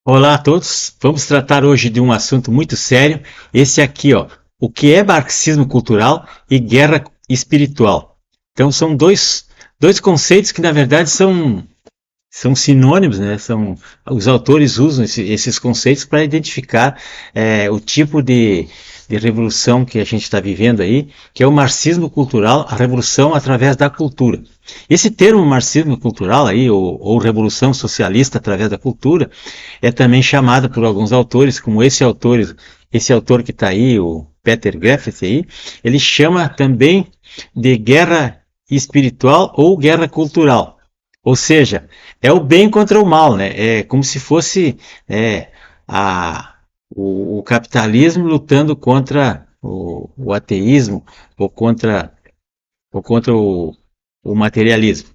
Olá a todos, vamos tratar hoje de um assunto muito sério, esse aqui, ó, o que é marxismo cultural e guerra espiritual. Então são dois conceitos que na verdade são sinônimos, né? Os autores usam esses conceitos para identificar o tipo de revolução que a gente está vivendo aí, que é o marxismo cultural, a revolução através da cultura. Esse termo marxismo cultural aí, ou revolução socialista através da cultura, é também chamado por alguns autores, como esse autor que está aí, o Peter Griffith aí, ele chama também de guerra espiritual ou guerra cultural. Ou seja, é o bem contra o mal, né? É como se fosse a, o capitalismo lutando contra o ateísmo ou contra o materialismo.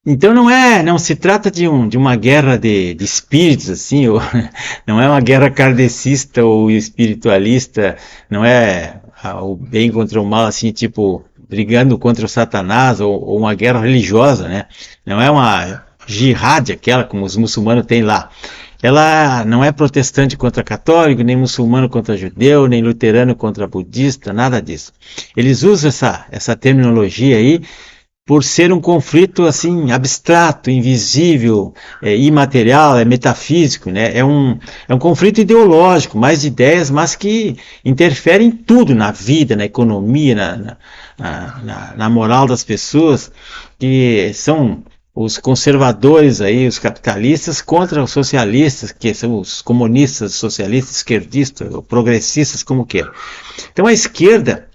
Então não se trata de uma guerra de espíritos assim, ou, não é uma guerra kardecista ou espiritualista, não é o bem contra o mal assim, tipo brigando contra o Satanás ou uma guerra religiosa, né? Não é uma jihad aquela como os muçulmanos têm lá. Ela não é protestante contra católico, nem muçulmano contra judeu, nem luterano contra budista, nada disso. Eles usam essa terminologia aí por ser um conflito assim abstrato, invisível, imaterial, é metafísico, né? É um conflito ideológico, mais de ideias, mas que interfere em tudo, na vida, na economia, na moral das pessoas, que são os conservadores aí, os capitalistas, contra os socialistas, que são os comunistas, socialistas, esquerdistas, progressistas, como queiram. Então a esquerda,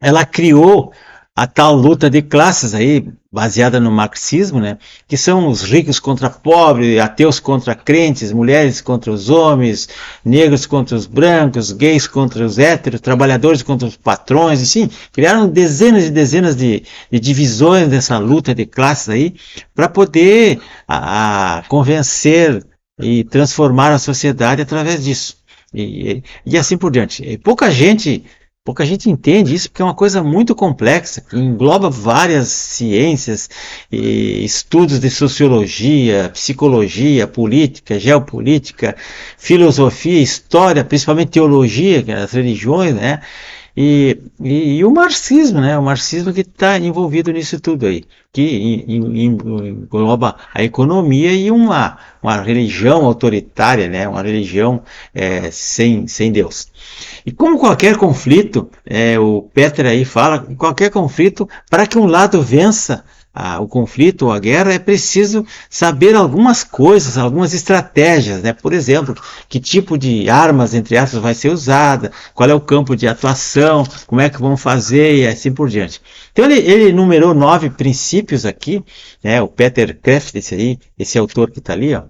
ela criou a tal luta de classes aí, baseada no marxismo, né? Que são os ricos contra pobres, ateus contra crentes, mulheres contra os homens, negros contra os brancos, gays contra os héteros, trabalhadores contra os patrões, assim, criaram dezenas e dezenas de divisões dessa luta de classes aí, para poder convencer e transformar a sociedade através disso. E assim por diante. E pouca gente entende isso porque é uma coisa muito complexa, que engloba várias ciências, estudos de sociologia, psicologia, política, geopolítica, filosofia, história, principalmente teologia, que é as religiões, né? E o marxismo, né? O marxismo que está envolvido nisso tudo aí, que engloba a economia e uma religião autoritária, né? Uma religião sem Deus. E como qualquer conflito, o Peter aí fala, qualquer conflito, para que um lado vença o conflito ou a guerra, é preciso saber algumas coisas, algumas estratégias, né? Por exemplo, que tipo de armas, entre aspas, vai ser usada, qual é o campo de atuação, como é que vão fazer e assim por diante. Então ele numerou 9 princípios aqui, né? O Peter Kraft, esse autor que está ali, ó.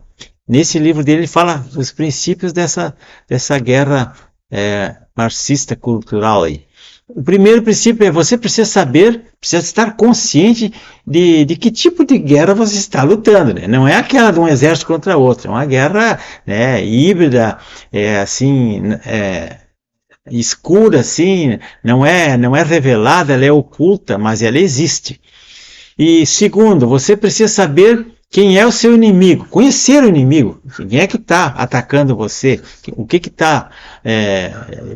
Nesse livro dele ele fala os princípios dessa guerra marxista cultural aí. O primeiro princípio é você precisa saber, precisa estar consciente de que tipo de guerra você está lutando, né? Não é aquela de um exército contra outro, é uma guerra, né, híbrida, assim, escura, assim, não é revelada, ela é oculta, mas ela existe. E segundo, você precisa saber quem é o seu inimigo, conhecer o inimigo, quem é que está atacando você, o que está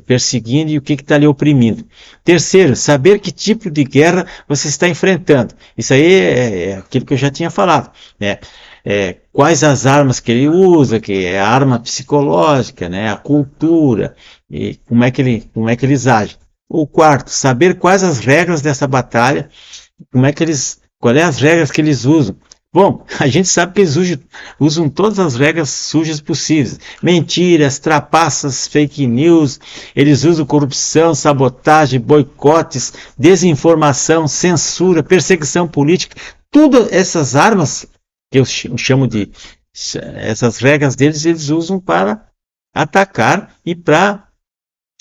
perseguindo e o que está lhe oprimindo. Terceiro, saber que tipo de guerra você está enfrentando. Isso aí é aquilo que eu já tinha falado, né? Quais as armas que ele usa, que é a arma psicológica, né? A cultura, e como é que eles agem. O quarto, saber quais as regras dessa batalha, qual é as regras que eles usam. Bom, a gente sabe que eles usam todas as regras sujas possíveis. Mentiras, trapaças, fake news, eles usam corrupção, sabotagem, boicotes, desinformação, censura, perseguição política. Todas essas armas, que eu chamo de essas regras deles, eles usam para atacar e para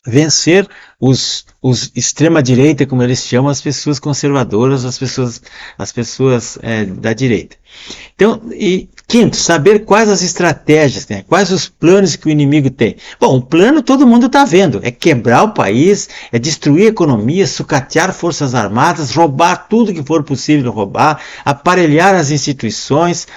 vencer os extrema-direita, como eles chamam, as pessoas conservadoras, as pessoas da direita. Então, e quinto, saber quais as estratégias, né? Quais os planos que o inimigo tem. Bom, o plano todo mundo está vendo, é quebrar o país, é destruir a economia, sucatear forças armadas, roubar tudo que for possível roubar, aparelhar as instituições.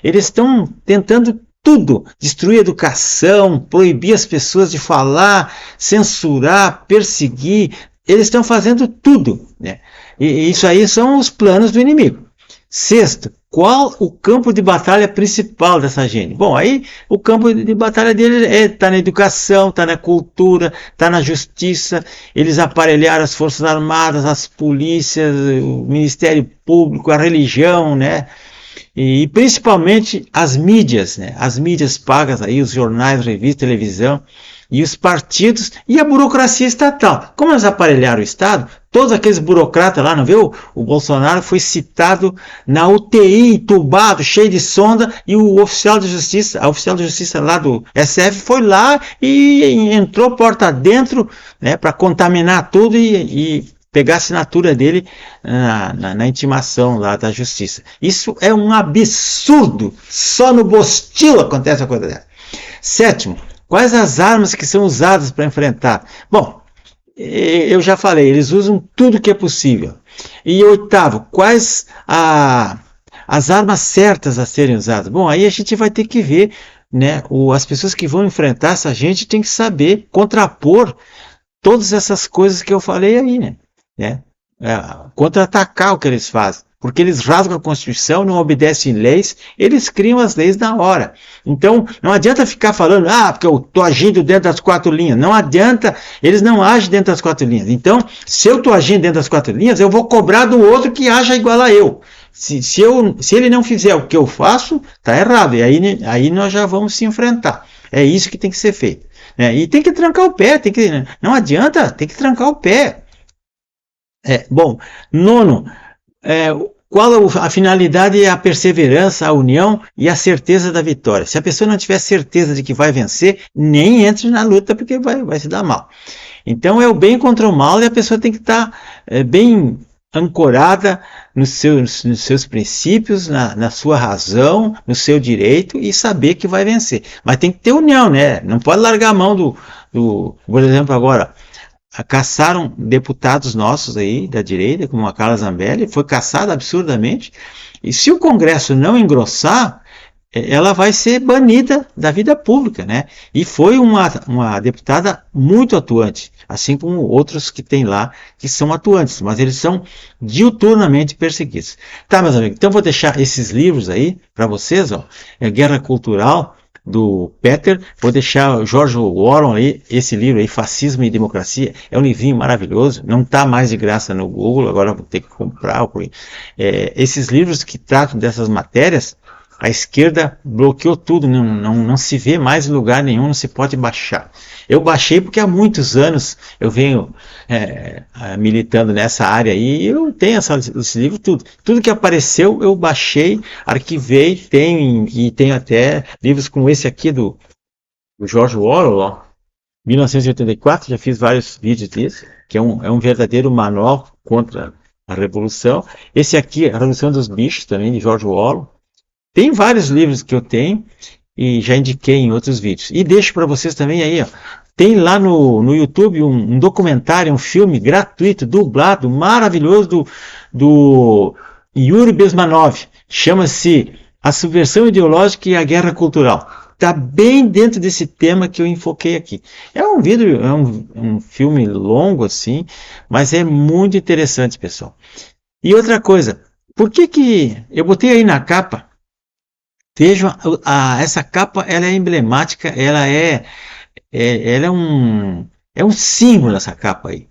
Eles estão tentando tudo, destruir a educação, proibir as pessoas de falar, censurar, perseguir, eles estão fazendo tudo, né? E isso aí são os planos do inimigo. Sexto, qual o campo de batalha principal dessa gente? Bom, aí o campo de batalha dele está na educação, está na cultura, está na justiça. Eles aparelharam as Forças Armadas, as polícias, o Ministério Público, a religião, né? E principalmente as mídias, né? As mídias pagas aí, os jornais, revistas, televisão, e os partidos e a burocracia estatal. Como eles aparelharam o Estado, todos aqueles burocratas lá, não viu? O Bolsonaro foi citado na UTI, entubado, cheio de sonda, e o oficial de justiça, a oficial de justiça lá do SF foi lá e entrou porta dentro, né, para contaminar tudo e pegar a assinatura dele na intimação lá da justiça. Isso é um absurdo. Só no Bostilo acontece uma coisa dessa. Sétimo, quais as armas que são usadas para enfrentar? Bom, eu já falei, eles usam tudo que é possível. E oitavo, quais as armas certas a serem usadas? Bom, aí a gente vai ter que ver, né? As pessoas que vão enfrentar essa gente têm que saber contrapor todas essas coisas que eu falei aí, né? Contra-atacar o que eles fazem, porque eles rasgam a Constituição, não obedecem leis, eles criam as leis na hora. Então, não adianta ficar falando, porque eu estou agindo dentro das 4 linhas. Não adianta, eles não agem dentro das 4 linhas. Então, se eu estou agindo dentro das 4 linhas, eu vou cobrar do outro que haja igual a eu. Se ele não fizer o que eu faço, está errado, e aí nós já vamos se enfrentar. É isso que tem que ser feito. E tem que trancar o pé, não adianta, tem que trancar o pé. Bom, nono, qual a finalidade é a perseverança, a união e a certeza da vitória. Se a pessoa não tiver certeza de que vai vencer, nem entre na luta, porque vai se dar mal. Então é o bem contra o mal, e a pessoa tem que estar bem ancorada nos seus princípios, na sua razão, no seu direito, e saber que vai vencer. Mas tem que ter união, né? Não pode largar a mão por exemplo, agora, caçaram deputados nossos aí da direita, como a Carla Zambelli, foi caçada absurdamente, e se o Congresso não engrossar, ela vai ser banida da vida pública, né? E foi uma deputada muito atuante, assim como outros que tem lá que são atuantes, mas eles são diuturnamente perseguidos. Tá, meus amigos, então vou deixar esses livros aí para vocês, ó, Guerra Cultural, do Peter, vou deixar o George Orwell aí, esse livro aí, Fascismo e Democracia, é um livrinho maravilhoso, não está mais de graça no Google, agora vou ter que comprar. Esses livros que tratam dessas matérias, a esquerda bloqueou tudo, não se vê mais em lugar nenhum, não se pode baixar. Eu baixei porque há muitos anos eu venho militando nessa área aí, e eu tenho esse livro, tudo que apareceu eu baixei, arquivei, tenho até livros como esse aqui do George Orwell, ó, 1984, já fiz vários vídeos disso, que é um verdadeiro manual contra a Revolução. Esse aqui, A Revolução dos Bichos, também, de George Orwell. Tem vários livros que eu tenho e já indiquei em outros vídeos. E deixo para vocês também aí, ó, tem lá no YouTube um documentário, um filme gratuito, dublado, maravilhoso, do Yuri Bezmenov. Chama-se A Subversão Ideológica e a Guerra Cultural. Está bem dentro desse tema que eu enfoquei aqui. É um vídeo, um filme longo assim, mas é muito interessante, pessoal. E outra coisa, por que eu botei aí na capa? Vejam, essa capa, ela é emblemática, ela é um símbolo, essa capa aí.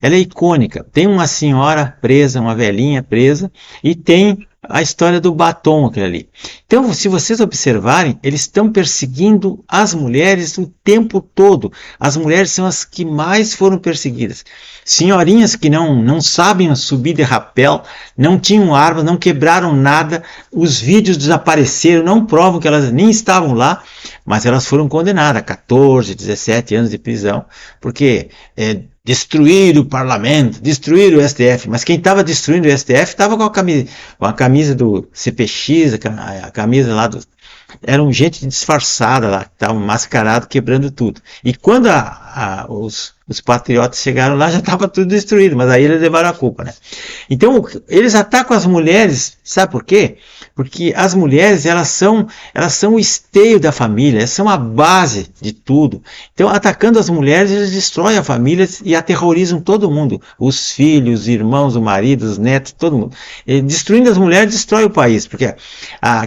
Ela é icônica. Tem uma senhora presa, uma velhinha presa, e tem a história do batom, aquele ali. Então, se vocês observarem, eles estão perseguindo as mulheres o tempo todo. As mulheres são as que mais foram perseguidas. Senhorinhas que não sabem subir de rapel, não tinham armas, não quebraram nada, os vídeos desapareceram, não provam que elas nem estavam lá, mas elas foram condenadas a 14, 17 anos de prisão, porque destruir o parlamento, destruir o STF, mas quem estava destruindo o STF estava com a camisa do CPX, a camisa lá eram gente disfarçada lá, que estavam mascarados, quebrando tudo. E quando os patriotas chegaram lá, já estava tudo destruído, mas aí eles levaram a culpa, né? Então, eles atacam as mulheres, sabe por quê? Porque as mulheres, elas são o esteio da família, elas são a base de tudo. Então, atacando as mulheres, eles destroem a família e aterrorizam todo mundo, os filhos, os irmãos, o marido, os netos, todo mundo. E destruindo as mulheres, destrói o país, porque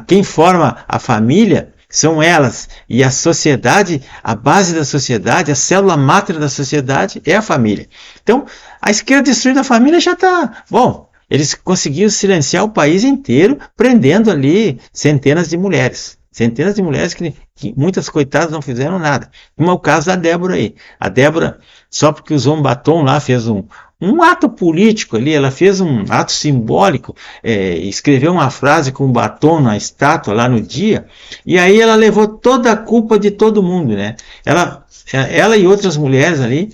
quem forma a família são elas, e a sociedade, a base da sociedade, a célula máter da sociedade é a família. Então, a esquerda destruindo a família já está... Bom, eles conseguiram silenciar o país inteiro, prendendo ali centenas de mulheres. Centenas de mulheres que muitas coitadas não fizeram nada. Como é o caso da Débora aí. A Débora, só porque usou um batom lá, fez um ato político ali, ela fez um ato simbólico, escreveu uma frase com um batom na estátua lá no dia, e aí ela levou toda a culpa de todo mundo, né? Ela e outras mulheres ali,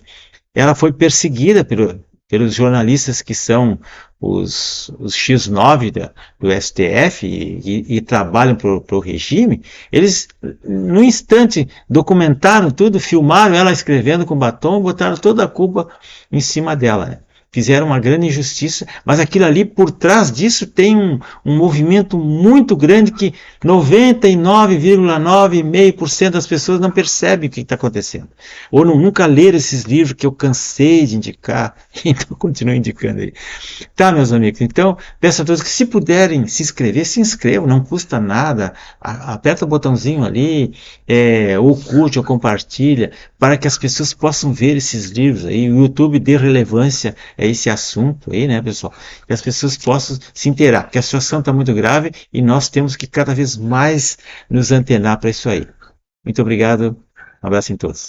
ela foi perseguida pelos jornalistas que são os X9 do STF e trabalham para o regime. Eles, no instante, documentaram tudo, filmaram ela escrevendo com batom, botaram toda a culpa em cima dela, né? Fizeram uma grande injustiça, mas aquilo ali, por trás disso, tem um movimento muito grande que 99,9% das pessoas não percebem o que está acontecendo. Ou nunca leram esses livros que eu cansei de indicar, então continuo indicando aí. Tá, meus amigos, então peço a todos que, se puderem se inscrever, se inscrevam, não custa nada, aperta o botãozinho ali, ou curte, ou compartilha, para que as pessoas possam ver esses livros aí, o YouTube dê relevância a esse assunto aí, né, pessoal? Que as pessoas possam se inteirar, porque a situação está muito grave e nós temos que cada vez mais nos antenar para isso aí. Muito obrigado, um abraço em todos.